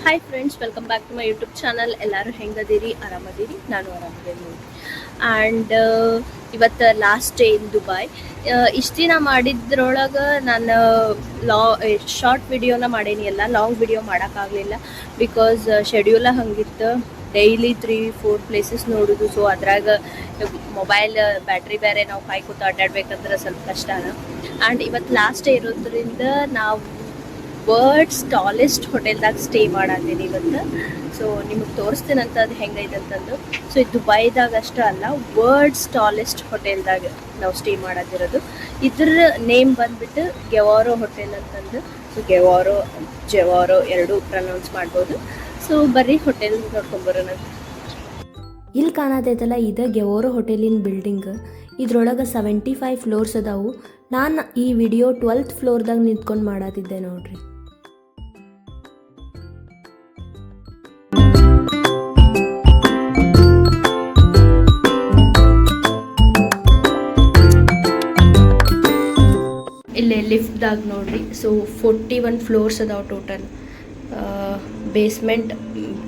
Hi friends, welcome back to my YouTube channel. ಎಲ್ಲರೂ ಹೆಂಗದಿರಿ? ಆರಾಮದಿರಿ? ನಾನು ಆರಾಮದೇನಿ ನೋಡಿ. ಆ್ಯಂಡ್ ಇವತ್ತು ಲಾಸ್ಟ್ ಡೇ ಇನ್ ದುಬೈ. ಇಷ್ಟು ದಿನ ಮಾಡಿದ್ರೊಳಗೆ ನಾನು ಶಾರ್ಟ್ ವಿಡಿಯೋನ ಮಾಡೇನಿ, ಎಲ್ಲ ಲಾಂಗ್ ವಿಡಿಯೋ ಮಾಡೋಕ್ಕಾಗಲಿಲ್ಲ. ಬಿಕಾಸ್ ಶೆಡ್ಯೂಲ ಹಂಗಿತ್ತು, ಡೈಲಿ 3-4 ಪ್ಲೇಸಸ್ ನೋಡೋದು. ಸೊ ಅದ್ರಾಗ ಮೊಬೈಲ್ ಬ್ಯಾಟ್ರಿ ಬೇರೆ ನಾವು ಕಾಯ್ಕೊತ ಅಡ್ಡಾಡ್ಬೇಕಂದ್ರೆ ಸ್ವಲ್ಪ ಕಷ್ಟನ. ಆ್ಯಂಡ್ ಇವತ್ತು ಲಾಸ್ಟ್ ಡೇ ಇರೋದ್ರಿಂದ ನಾವು ವರ್ಲ್ಡ್ಸ್ ಟಾಲೆಸ್ಟ್ ಹೋಟೆಲ್ದಾಗ ಸ್ಟೇ ಮಾಡತ್ತೀನಿ ಇವತ್ತು. ಸೊ ನಿಮಗೆ ತೋರಿಸ್ತೀನಂತ ಅದು ಹೆಂಗೈತೆ ಅಂತಂದು. ಸೊ ಇದು ದುಬೈದಾಗ ಅಷ್ಟೇ ಅಲ್ಲ, ವರ್ಲ್ಡ್ಸ್ ಟಾಲೆಸ್ಟ್ ಹೋಟೆಲ್ದಾಗ ನಾವು ಸ್ಟೇ ಮಾಡತ್ತಿರೋದು. ಇದ್ರ ನೇಮ್ ಬಂದ್ಬಿಟ್ಟು ಗೆವಾರೋ ಹೋಟೆಲ್ ಅಂತಂದು. ಸೊ ಗೆವಾರೋ ಜೆವಾರೋ ಎರಡೂ ಪ್ರನೌನ್ಸ್ ಮಾಡ್ಬೋದು. ಸೊ ಬರ್ರಿ ಹೋಟೆಲ್ ನೋಡ್ಕೊಂಬರೋಣ. ಇಲ್ಲಿ ಕಾಣತೈತಲ್ಲ, ಇದು ಗೆವಾರೋ ಹೋಟೆಲಿನ ಬಿಲ್ಡಿಂಗ್. ಇದ್ರೊಳಗೆ 75 ಫ್ಲೋರ್ಸ್ ಅದಾವು. ನಾನು ಈ ವಿಡಿಯೋ 12th ಫ್ಲೋರ್ದಾಗ ನಿಂತ್ಕೊಂಡು ಮಾಡತ್ತಿದ್ದೆ ನೋಡ್ರಿ. ಇಲ್ಲೇ ಲಿಫ್ಟ್ದಾಗ ನೋಡ್ರಿ. ಸೊ 41 ಫ್ಲೋರ್ಸ್ ಅದಾವೆ ಟೋಟಲ್. ಬೇಸ್ಮೆಂಟ್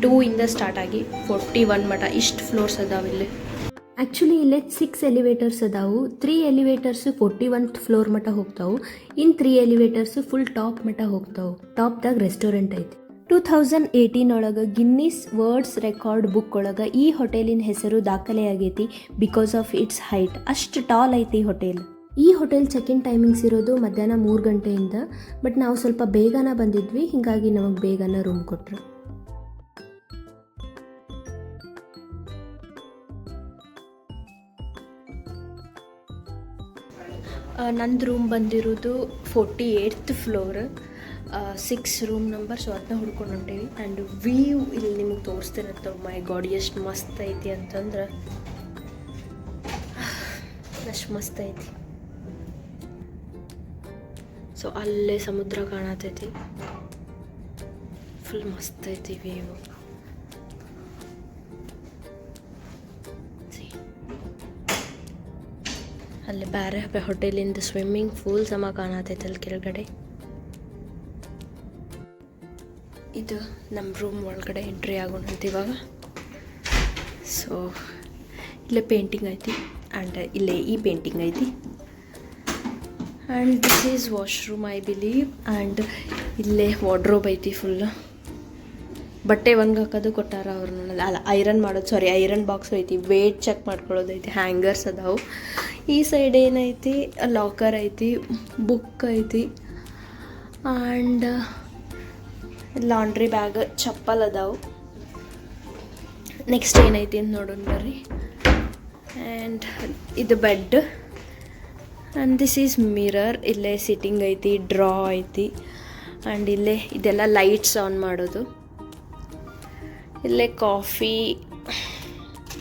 2 ಇಂದ ಸ್ಟಾರ್ಟ್ ಆಗಿ 41 ಮಟ ಇಷ್ಟು ಫ್ಲೋರ್ಸ್ ಅದಾವೆ ಇಲ್ಲಿ. ಆ್ಯಕ್ಚುಲಿ ಇಲ್ಲೇ 6 ಎಲಿವೇಟರ್ಸ್ ಅದಾವು. 3 ಎಲಿವೇಟರ್ಸು 41th ಫ್ಲೋರ್ ಮಟ್ಟ ಹೋಗ್ತಾವು. ಇನ್ನು 3 ಎಲಿವೇಟರ್ಸು ಫುಲ್ ಟಾಪ್ ಮಟ್ಟ ಹೋಗ್ತಾವು. ಟಾಪ್ದಾಗ ರೆಸ್ಟೋರೆಂಟ್ ಐತಿ. 2018 ಒಳಗೆ ಗಿನ್ನಿಸ್ ವರ್ಲ್ಡ್ಸ್ ರೆಕಾರ್ಡ್ ಬುಕ್ ಒಳಗೆ ಈ ಹೋಟೆಲಿನ ಹೆಸರು ದಾಖಲೆ ಆಗೈತಿ ಬಿಕಾಸ್ ಆಫ್ ಇಟ್ಸ್ ಹೈಟ್. ಅಷ್ಟು ಟಾಲ್ ಐತಿ ಹೋಟೆಲ್. ಈ ಹೋಟೆಲ್ ಚೆಕ್-ಇನ್ ಟೈಮಿಂಗ್ಸ್ ಇರೋದು ಮಧ್ಯಾಹ್ನ 3 ಗಂಟೆಯಿಂದ. ಬಟ್ ನಾವು ಸ್ವಲ್ಪ ಬೇಗನ ಬಂದಿದ್ವಿ, ಹೀಗಾಗಿ ನಮಗೆ ಬೇಗನ ರೂಮ್ ಕೊಟ್ಟರು. ನಂದು ರೂಮ್ ಬಂದಿರೋದು 48th floor, 6 room number. So ಅದನ್ನ ಹುಡ್ಕೊಂಡು ಹೊಂಟೇವಿ. ಆ್ಯಂಡ್ ವ್ಯೂ ಇಲ್ಲಿ ನಿಮಗೆ ತೋರಿಸ್ತಿರತ್ತೆ. ಮೈ ಗಾಡ್, ಎಷ್ಟು ಮಸ್ತ್ ಐತಿ ಅಂತಂದ್ರೆ ಅಷ್ಟು ಮಸ್ತ್ ಐತಿ. ಸೊ ಅಲ್ಲೇ ಸಮುದ್ರ ಕಾಣತೈತಿ, ಫುಲ್ ಮಸ್ತ್ ಐತಿ ವ್ಯೂ. ಅಲ್ಲಿ ಬೇರೆ ಹೋಟೆಲಿಂದ ಸ್ವಿಮ್ಮಿಂಗ್ ಪೂಲ್ ಸಮ ಕಾಣತೈತೆ ಅಲ್ಲಿ ಕೆಳಗಡೆ. ಇದು ನಮ್ಮ ರೂಮ್ ಒಳಗಡೆ ಎಂಟ್ರಿ ಆಗೋಣಂತ ಇವಾಗ. ಸೊ ಇಲ್ಲೇ ಪೇಂಟಿಂಗ್ ಐತಿ, ಆ್ಯಂಡ್ ಇಲ್ಲೇ ಈ ಪೇಂಟಿಂಗ್ ಐತಿ. And this is washroom I believe. And ಇಲ್ಲೇ ವಾರ್ಡ್ರೋಬ್ ಐತಿ ಫುಲ್. ಬಟ್ಟೆ ಒಣಗಾಕೋದು ಕೊಟ್ಟಾರ ಅವ್ರನ್ನ. ಅಲ್ಲ, ಐರನ್ ಮಾಡೋದು, ಸಾರಿ, ಐರನ್ ಬಾಕ್ಸ್ ಐತಿ. ವೇಟ್ ಚೆಕ್ ಮಾಡ್ಕೊಳ್ಳೋದೈತಿ. ಹ್ಯಾಂಗರ್ಸ್ ಅದಾವು. ಈ ಸೈಡ್ ಏನೈತಿ, ಲಾಕರ್ ಐತಿ, ಬುಕ್ ಐತಿ, ಆ್ಯಂಡ್ ಲಾಂಡ್ರಿ ಬ್ಯಾಗ್, ಚಪ್ಪಲ್ ಅದಾವು. ನೆಕ್ಸ್ಟ್ ಏನೈತಿ ಅಂತ ನೋಡೋಣ ಬರ್ರಿ. ಆ್ಯಂಡ್ ಇದು bed. And this is mirror. ಇಲ್ಲೇ ಸಿಟ್ಟಿಂಗ್ ಐತಿ, ಡ್ರಾ ಐತಿ. ಆ್ಯಂಡ್ ಇಲ್ಲೇ ಇದೆಲ್ಲ ಲೈಟ್ಸ್ ಆನ್ ಮಾಡೋದು. ಇಲ್ಲೇ coffee,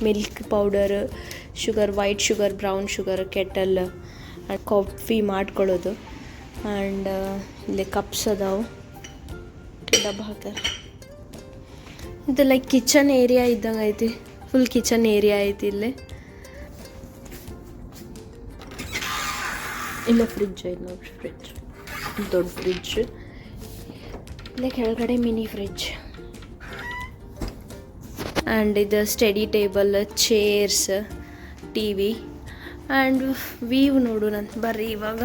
milk powder, sugar, white sugar, brown sugar, kettle, coffee ಮಾಡ್ಕೊಳ್ಳೋದು. ಆ್ಯಂಡ್ ಇಲ್ಲೇ ಕಪ್ಸ್ ಅದಾವು, ಡಬ್ಬ ಹಾಕ್ತಾರೆ. ಇದು ಲೈಕ್ ಕಿಚನ್ ಏರಿಯಾ ಇದ್ದಂಗೆ ಐತಿ. ಫುಲ್ ಕಿಚನ್ ಏರಿಯಾ ಐತಿ ಇಲ್ಲೇ. ಇಲ್ಲೇ ಫ್ರಿಡ್ಜ್ ಐತಿ ನೋಡ್ರಿ. ಫ್ರಿಡ್ಜ್, ದೊಡ್ಡ ಫ್ರಿಡ್ಜ್. ಇಲ್ಲೇ ಕೆಳಗಡೆ ಮಿನಿ ಫ್ರಿಡ್ಜ್. ಆ್ಯಂಡ್ ಇದು study table, chairs, T V. And view ನೋಡೋಣ ಬರ್ರಿ ಇವಾಗ.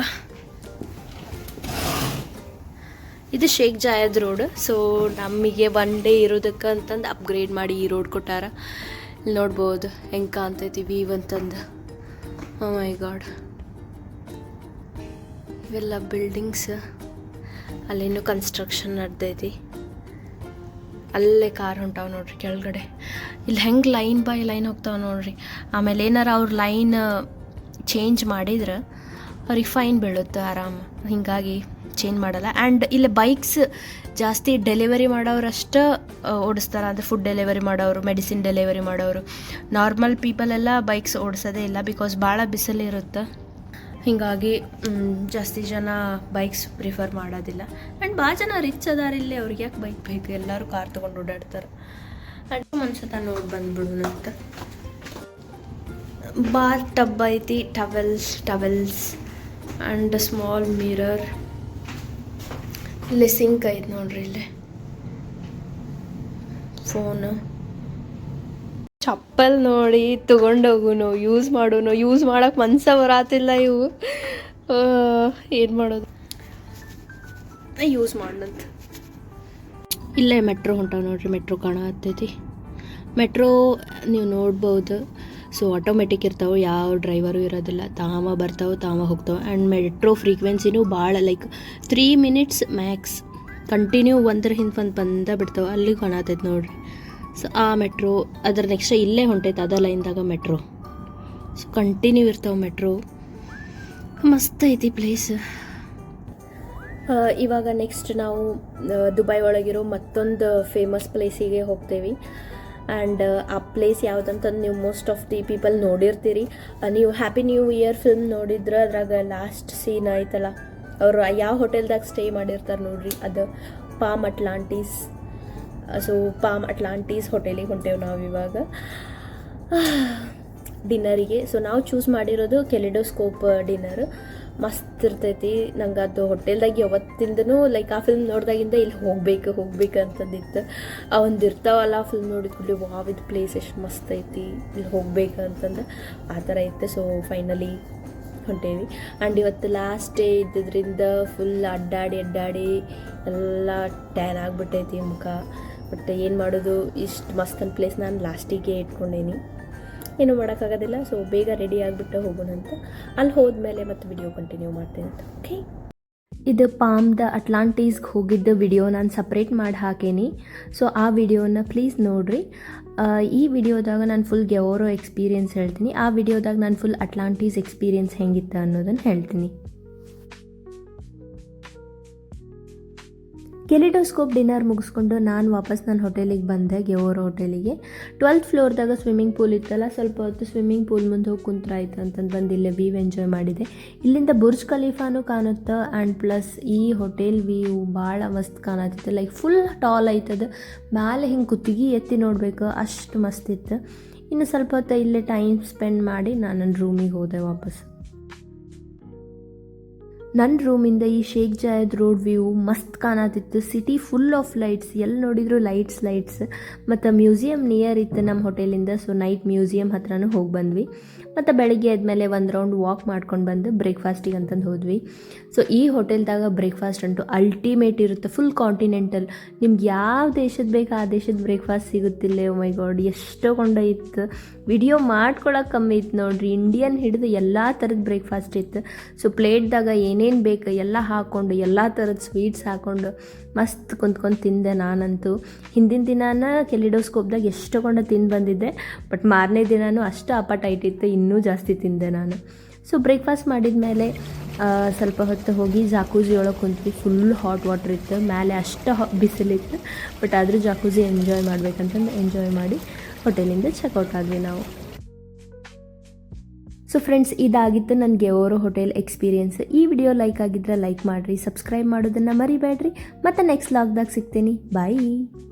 ಇದು ಶೇಖ್ ಜಾಯದ್ ರೋಡ್. ಸೊ ನಮಗೆ 1 ಡೇ ಇರೋದಕ್ಕೆ ಅಂತಂದು ಅಪ್ಗ್ರೇಡ್ ಮಾಡಿ ಈ ರೋಡ್ ಕೊಟ್ಟಾರ. ಇಲ್ಲಿ ನೋಡ್ಬೋದು ಹೆಂಗೆ ಕಾಣ್ತೈತಿ ವ್ಯೂ ಅಂತಂದು. ಓ ಮೈ ಗಾಡ್, ಇವೆಲ್ಲ ಬಿಲ್ಡಿಂಗ್ಸ್. ಅಲ್ಲಿನ್ನೂ ಕನ್ಸ್ಟ್ರಕ್ಷನ್ ನಡೆದೈತಿ. ಅಲ್ಲೇ ಕಾರ್ ಹೊಂಟಾವೆ ನೋಡ್ರಿ ಕೆಳಗಡೆ. ಇಲ್ಲಿ ಹೆಂಗೆ ಲೈನ್ ಬೈ ಲೈನ್ ಹೋಗ್ತಾವೆ ನೋಡ್ರಿ. ಆಮೇಲೆ ಏನಾರ ಅವ್ರ ಲೈನ್ ಚೇಂಜ್ ಮಾಡಿದ್ರೆ ಅವ್ರಿಗೆ ಫೈನ್ ಬೀಳುತ್ತೆ ಆರಾಮ. ಹೀಗಾಗಿ ಚೇಂಜ್ ಮಾಡಲ್ಲ. ಆ್ಯಂಡ್ ಇಲ್ಲಿ ಬೈಕ್ಸ್ ಜಾಸ್ತಿ ಡೆಲಿವರಿ ಮಾಡೋರಷ್ಟು ಓಡಿಸ್ತಾರೆ. ಅಂದರೆ ಫುಡ್ ಡೆಲಿವರಿ ಮಾಡೋರು, ಮೆಡಿಸಿನ್ ಡೆಲಿವರಿ ಮಾಡೋರು. ನಾರ್ಮಲ್ ಪೀಪಲ್ ಎಲ್ಲ ಬೈಕ್ಸ್ ಓಡಿಸೋದೇ ಇಲ್ಲ, ಬಿಕಾಸ್ ಭಾಳ ಬಿಸಿಲಿರುತ್ತೆ. ಹೀಗಾಗಿ ಜಾಸ್ತಿ ಜನ ಬೈಕ್ಸ್ ಪ್ರಿಫರ್ ಮಾಡೋದಿಲ್ಲ. ಆ್ಯಂಡ್ ಭಾಳ ಜನ ರಿಚ್ ಅದಾರ ಇಲ್ಲಿ, ಅವ್ರಿಗೆ ಯಾಕೆ ಬೈಕ್ ಬೇಕು, ಎಲ್ಲರೂ ಕಾರ್ ತೊಗೊಂಡು ಓಡಾಡ್ತಾರೆ. ಆ್ಯಂಡ್ ಮನ್ಸತ ನೋಡಿ ಬಂದ್ಬಿಡೋಣ ಅಂತ. ಬಾರ್ ಟಬ್ ಐತಿ, ಟವೆಲ್ಸ್ ಆ್ಯಂಡ್ ಸ್ಮಾಲ್ ಮಿರರ್. ಇಲ್ಲಿ ಸಿಂಕ್ ಐತೆ ನೋಡ್ರಿ. ಇಲ್ಲಿ ಫೋನ್ ಚಪ್ಪಲ್ ನೋಡಿ ತೊಗೊಂಡೋಗುನು ಯೂಸ್ ಮಾಡೋನು ಯೂಸ್ ಮಾಡೋಕೆ ಮನ್ಸ ಬರಾತಿಲ್ಲ ಇವು ಏನು ಮಾಡೋದು ಯೂಸ್ ಮಾಡೋಣಂತ ಇಲ್ಲೇ ಮೆಟ್ರೋ ಹೊಂಟಾವ ನೋಡ್ರಿ ಮೆಟ್ರೋ ಕಾಣತ್ತೈತಿ ಮೆಟ್ರೋ ನೀವು ನೋಡ್ಬೋದು ಸೊ ಆಟೋಮೆಟಿಕ್ ಇರ್ತಾವೆ ಯಾವ ಡ್ರೈವರು ಇರೋದಿಲ್ಲ ತಾವ ಬರ್ತಾವೆ ತಾವ ಹೋಗ್ತಾವೆ ಆ್ಯಂಡ್ ಮೆಟ್ರೋ ಫ್ರೀಕ್ವೆನ್ಸಿನೂ ಭಾಳ ಲೈಕ್ 3 ಮಿನಿಟ್ಸ್ ಮ್ಯಾಕ್ಸ್ ಕಂಟಿನ್ಯೂ ಒಂದ್ರ ಹಿಂದೆ ಒಂದು ಬಂದ ಬಿಡ್ತಾವೆ ಅಲ್ಲಿ ಕಾಣತೈತೆ ನೋಡ್ರಿ ಸೊ ಆ ಮೆಟ್ರೋ ಅದ್ರ ನೆಕ್ಸ್ಟ್ ಇಲ್ಲೇ ಹೊಂಟೈತೆ ಅದ ಲೈನ್ದಾಗ ಮೆಟ್ರೋ ಸೊ ಕಂಟಿನ್ಯೂ ಇರ್ತಾವೆ ಮೆಟ್ರೋ ಮಸ್ತ್ ಐತಿ ಪ್ಲೇಸ್ ಇವಾಗ ನೆಕ್ಸ್ಟ್ ನಾವು ದುಬೈ ಒಳಗಿರೋ ಮತ್ತೊಂದು ಫೇಮಸ್ ಪ್ಲೇಸಿಗೆ ಹೋಗ್ತೇವೆ ಆ್ಯಂಡ್ ಆ ಪ್ಲೇಸ್ ಯಾವುದಂತಂದು ನೀವು ಮೋಸ್ಟ್ ಆಫ್ ದಿ ಪೀಪಲ್ ನೋಡಿರ್ತೀರಿ ನೀವು ಹ್ಯಾಪಿ ನ್ಯೂ ಇಯರ್ ಫಿಲ್ಮ್ ನೋಡಿದ್ರೆ ಅದ್ರಾಗ ಲಾಸ್ಟ್ ಸೀನ್ ಆಯ್ತಲ್ಲ ಅವರು ಯಾವ ಹೋಟೆಲ್ದಾಗ ಸ್ಟೇ ಮಾಡಿರ್ತಾರೆ ನೋಡ್ರಿ ಅದು ಪಾಮ್ ಅಟ್ಲಾಂಟೀಸ್ ಸೊ ಪಾಮ್ ಅಟ್ಲಾಂಟೀಸ್ ಹೋಟೆಲಿಗೆ ಹೊಂಟೇವೆ ನಾವು ಇವಾಗ ಡಿನ್ನರಿಗೆ ಸೊ ನಾವು ಚೂಸ್ ಮಾಡಿರೋದು ಕೆಲಿಡೋಸ್ಕೋಪ್ ಡಿನ್ನರ್ ಮಸ್ತ್ ಇರ್ತೈತಿ ನಂಗೆ ಅದು ಹೋಟೆಲ್ದಾಗ ಯಾವತ್ತಿಂದನೂ ಲೈಕ್ ಆ ಫಿಲ್ಮ್ ನೋಡಿದಾಗಿಂದ ಇಲ್ಲಿ ಹೋಗ್ಬೇಕು ಅಂತಂದಿತ್ತು ಆ ಒಂದು ಇರ್ತಾವಲ್ಲ ಫಿಲ್ಮ್ ನೋಡಿದ ಕೂಡಲೇ ವಾವ್ ಇದು ಪ್ಲೇಸ್ ಎಷ್ಟು ಮಸ್ತ್ ಐತಿ ಇಲ್ಲಿ ಹೋಗ್ಬೇಕು ಅಂತಂದು ಆ ಥರ ಇತ್ತು ಸೊ ಫೈನಲಿ ಹೊಂಟೇವಿ ಆ್ಯಂಡ್ ಇವತ್ತು ಲಾಸ್ಟ್ ಡೇ ಇದ್ದಿದ್ದರಿಂದ ಫುಲ್ ಅಡ್ಡಾಡಿ ಎಲ್ಲ ಟ್ಯಾನ್ ಆಗಿಬಿಟ್ಟೈತಿ ಮುಖ ಬಟ್ ಏನು ಮಾಡೋದು ಇಷ್ಟು ಮಸ್ತನ್ ಪ್ಲೇಸ್ ನಾನು ಲಾಸ್ಟಿಗೆ ಇಟ್ಕೊಂಡೇನಿ ಏನೂ ಮಾಡೋಕ್ಕಾಗೋದಿಲ್ಲ ಸೊ ಬೇಗ ರೆಡಿ ಆಗಿಬಿಟ್ಟು ಹೋಗೋಣ ಅಂತ ಅಲ್ಲಿ ಹೋದ್ಮೇಲೆ ಮತ್ತೆ ವಿಡಿಯೋ ಕಂಟಿನ್ಯೂ ಮಾಡ್ತೇನೆ ಅಂತ ಓಕೆ ಇದು ಪಾಮ್ದ ಅಟ್ಲಾಂಟೀಸ್ಗೆ ಹೋಗಿದ್ದ ವಿಡಿಯೋ ನಾನು ಸಪ್ರೇಟ್ ಮಾಡಿ ಹಾಕೇನಿ ಸೊ ಆ ವಿಡಿಯೋನ ಪ್ಲೀಸ್ ನೋಡಿರಿ ಈ ವಿಡಿಯೋದಾಗ ನಾನು ಫುಲ್ ಗೆವೋರೋ ಎಕ್ಸ್ಪೀರಿಯೆನ್ಸ್ ಹೇಳ್ತೀನಿ ಆ ವಿಡಿಯೋದಾಗ ನಾನು ಫುಲ್ ಅಟ್ಲಾಂಟೀಸ್ ಎಕ್ಸ್ಪೀರಿಯೆನ್ಸ್ ಹೆಂಗಿತ್ತು ಅನ್ನೋದನ್ನು ಹೇಳ್ತೀನಿ ಕೆಲಿಡೋಸ್ಕೋಪ್ ಡಿನ್ನರ್ ಮುಗಿಸ್ಕೊಂಡು ನಾನು ವಾಪಸ್ ನನ್ನ ಹೋಟೆಲಿಗೆ ಬಂದೆ ಗೆವೋರೋ ಹೋಟೆಲಿಗೆ 12th ಫ್ಲೋರ್ದಾಗ ಸ್ವಿಮ್ಮಿಂಗ್ ಪೂಲ್ ಇತ್ತಲ್ಲ ಸ್ವಲ್ಪ ಹೊತ್ತು ಸ್ವಿಮ್ಮಿಂಗ್ ಪೂಲ್ ಮುಂದೆ ಹೋಗಿ ಕುಂತ್ರಾಯ್ತು ಅಂತಂದು ಬಂದು ಇಲ್ಲೇ ವ್ಯೂ ಎಂಜಾಯ್ ಮಾಡಿದೆ ಇಲ್ಲಿಂದ ಬುರ್ಜ್ ಖಲೀಫಾನು ಕಾಣುತ್ತೆ ಆ್ಯಂಡ್ ಪ್ಲಸ್ ಈ ಹೋಟೆಲ್ ವ್ಯೂ ಭಾಳ ಮಸ್ತ್ ಕಾಣತ್ತಿತ್ತು ಲೈಕ್ ಫುಲ್ ಟಾಲ್ ಐತದ ಮೇಲೆ ಹಿಂಗೆ ಕುತ್ತಿಗೆ ಎತ್ತಿ ನೋಡಬೇಕು ಅಷ್ಟು ಮಸ್ತ್ ಇತ್ತು ಇನ್ನು ಸ್ವಲ್ಪ ಹೊತ್ತು ಇಲ್ಲೇ ಟೈಮ್ ಸ್ಪೆಂಡ್ ಮಾಡಿ ನಾನು ನನ್ನ ರೂಮಿಗೆ ಹೋದೆ ವಾಪಸ್ ನನ್ನ ರೂಮಿಂದ ಈ ಶೇಖ್ ಜಾಯದ್ ರೋಡ್ ವ್ಯೂ ಮಸ್ತ್ ಕಾಣತ್ತಿತ್ತು ಸಿಟಿ ಫುಲ್ ಆಫ್ ಲೈಟ್ಸ್ ಎಲ್ಲಿ ನೋಡಿದ್ರು ಲೈಟ್ಸ್ ಮತ್ತು ಮ್ಯೂಸಿಯಮ್ ನಿಯರ್ ಇತ್ತು ನಮ್ಮ ಹೋಟೆಲಿಂದ ಸೊ ನೈಟ್ ಮ್ಯೂಸಿಯಮ್ ಹತ್ರನೂ ಹೋಗಿ ಬಂದ್ವಿ ಮತ್ತು ಬೆಳಗ್ಗೆ ಆದಮೇಲೆ ಒಂದು ರೌಂಡ್ ವಾಕ್ ಮಾಡ್ಕೊಂಡು ಬಂದು ಬ್ರೇಕ್ಫಾಸ್ಟಿಗೆ ಅಂತಂದು ಹೋದ್ವಿ ಸೊ ಈ ಹೋಟೆಲ್ದಾಗ ಬ್ರೇಕ್ಫಾಸ್ಟ್ ಅಂತೂ ಅಲ್ಟಿಮೇಟ್ ಇರುತ್ತೆ ಫುಲ್ ಕಾಂಟಿನೆಂಟಲ್ ನಿಮ್ಗೆ ಯಾವ ದೇಶದ ಬೇಕು ಆ ದೇಶದ ಬ್ರೇಕ್ಫಾಸ್ಟ್ ಸಿಗುತ್ತಿಲ್ಲ ಓ ಮೈ ಗಾಡ್ ಎಷ್ಟೋ ಕೊಂಡೈತ್ತು ವಿಡಿಯೋ ಮಾಡ್ಕೊಳಕ್ಕೆ ಕಮ್ಮಿ ಇತ್ತು ನೋಡ್ರಿ ಇಂಡಿಯನ್ ಹಿಡಿದು ಎಲ್ಲ ಥರದ ಬ್ರೇಕ್ಫಾಸ್ಟ್ ಇತ್ತು ಸೊ ಪ್ಲೇಟ್ದಾಗ ಏನೇನು ಬೇಕು ಎಲ್ಲ ಹಾಕ್ಕೊಂಡು ಎಲ್ಲ ಥರದ ಸ್ವೀಟ್ಸ್ ಹಾಕ್ಕೊಂಡು ಮಸ್ತ್ ಕುಂತ್ಕೊಂಡು ತಿಂದೆ ನಾನಂತೂ ಹಿಂದಿನ ದಿನಾನ ಕೆಲಿಡೋಸ್ಕೋಪ್ದಾಗ ಎಷ್ಟು ಕೊಂಡ ತಿಂದು ಬಂದಿದ್ದೆ ಬಟ್ ಮಾರನೇ ದಿನಾನೂ ಅಷ್ಟು ಅಪಟೈಟ್ ಇತ್ತು ಇನ್ನೂ ಜಾಸ್ತಿ ತಿಂದೆ ನಾನು ಸೊ ಬ್ರೇಕ್ಫಾಸ್ಟ್ ಮಾಡಿದ ಮೇಲೆ ಸ್ವಲ್ಪ ಹೊತ್ತು ಹೋಗಿ ಜಾಕೂಜಿ ಒಳಗೆ ಕುಂತ್ವಿ ಫುಲ್ ಹಾಟ್ ವಾಟರ್ ಇತ್ತು ಮೇಲೆ ಅಷ್ಟು ಬಿಸಿಲಿತ್ತು ಬಟ್ ಆದರೂ ಜಾಕೂಜಿ ಎಂಜಾಯ್ ಮಾಡ್ಬೇಕಂತಂದು ಎಂಜಾಯ್ ಮಾಡಿ ಹೋಟೆಲಿಂದ ಚೆಕ್ಔಟ್ ಆದ್ವಿ ನಾವು ಸೊ ಫ್ರೆಂಡ್ಸ್ ಇದಾಗಿತ್ತು ನನ್ನ ಗೆವೋರೋ ಹೋಟೆಲ್ ಎಕ್ಸ್ಪೀರಿಯೆನ್ಸ್ ಈ ವಿಡಿಯೋ ಲೈಕ್ ಆಗಿದ್ರೆ ಲೈಕ್ ಮಾಡಿರಿ ಸಬ್ಸ್ಕ್ರೈಬ್ ಮಾಡೋದನ್ನು ಮರಿಬೇಡ್ರಿ ಮತ್ತು ನೆಕ್ಸ್ಟ್ ಲಾಗ್ದಾಗ ಸಿಗ್ತೀನಿ ಬಾಯ್